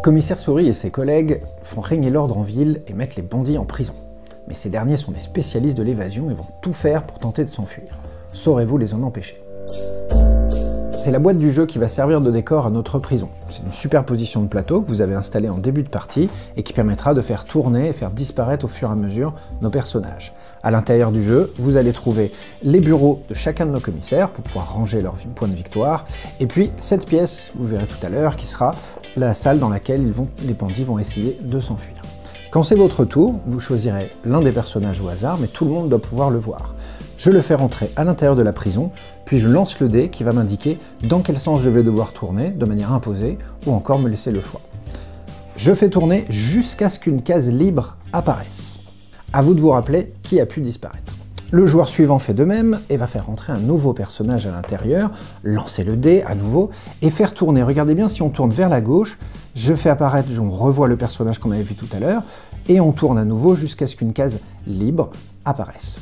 Commissaire Souris et ses collègues font régner l'ordre en ville et mettent les bandits en prison. Mais ces derniers sont des spécialistes de l'évasion et vont tout faire pour tenter de s'enfuir. Saurez-vous les en empêcher? C'est la boîte du jeu qui va servir de décor à notre prison. C'est une superposition de plateaux que vous avez installé en début de partie et qui permettra de faire tourner et faire disparaître au fur et à mesure nos personnages. À l'intérieur du jeu, vous allez trouver les bureaux de chacun de nos commissaires pour pouvoir ranger leurs points de victoire, et puis cette pièce, vous verrez tout à l'heure, qui sera la salle dans laquelle les bandits vont essayer de s'enfuir. Quand c'est votre tour, vous choisirez l'un des personnages au hasard, mais tout le monde doit pouvoir le voir. Je le fais rentrer à l'intérieur de la prison, puis je lance le dé qui va m'indiquer dans quel sens je vais devoir tourner, de manière imposée, ou encore me laisser le choix. Je fais tourner jusqu'à ce qu'une case libre apparaisse. À vous de vous rappeler qui a pu disparaître. Le joueur suivant fait de même et va faire rentrer un nouveau personnage à l'intérieur, lancer le dé à nouveau et faire tourner. Regardez bien, si on tourne vers la gauche, je fais apparaître, on revoit le personnage qu'on avait vu tout à l'heure, et on tourne à nouveau jusqu'à ce qu'une case libre apparaisse.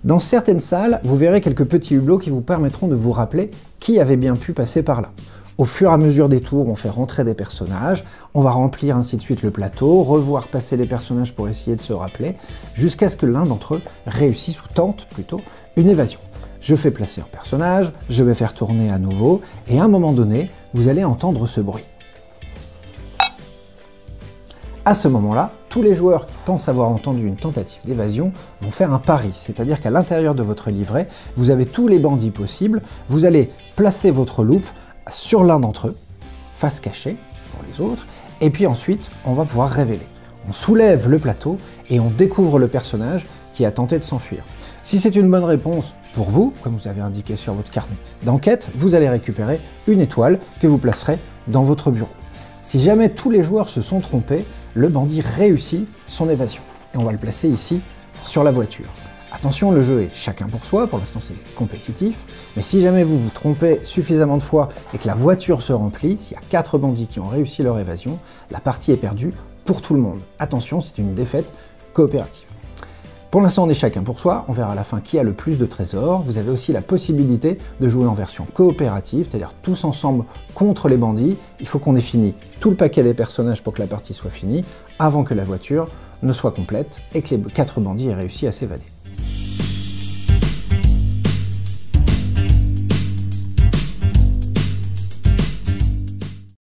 Dans certaines salles, vous verrez quelques petits hublots qui vous permettront de vous rappeler qui avait bien pu passer par là. Au fur et à mesure des tours, on fait rentrer des personnages, on va remplir ainsi de suite le plateau, revoir passer les personnages pour essayer de se rappeler, jusqu'à ce que l'un d'entre eux réussisse, ou tente plutôt, une évasion. Je fais placer un personnage, je vais faire tourner à nouveau, et à un moment donné, vous allez entendre ce bruit. À ce moment-là, tous les joueurs qui pensent avoir entendu une tentative d'évasion vont faire un pari, c'est-à-dire qu'à l'intérieur de votre livret, vous avez tous les bandits possibles, vous allez placer votre loupe sur l'un d'entre eux, face cachée pour les autres, et puis ensuite, on va pouvoir révéler. On soulève le plateau et on découvre le personnage qui a tenté de s'enfuir. Si c'est une bonne réponse pour vous, comme vous avez indiqué sur votre carnet d'enquête, vous allez récupérer une étoile que vous placerez dans votre bureau. Si jamais tous les joueurs se sont trompés, le bandit réussit son évasion. Et on va le placer ici, sur la voiture. Attention, le jeu est chacun pour soi, pour l'instant c'est compétitif, mais si jamais vous vous trompez suffisamment de fois et que la voiture se remplit, s'il y a 4 bandits qui ont réussi leur évasion, la partie est perdue pour tout le monde. Attention, c'est une défaite coopérative. Pour l'instant, on est chacun pour soi, on verra à la fin qui a le plus de trésors. Vous avez aussi la possibilité de jouer en version coopérative, c'est-à-dire tous ensemble contre les bandits. Il faut qu'on ait fini tout le paquet des personnages pour que la partie soit finie, avant que la voiture ne soit complète et que les 4 bandits aient réussi à s'évader.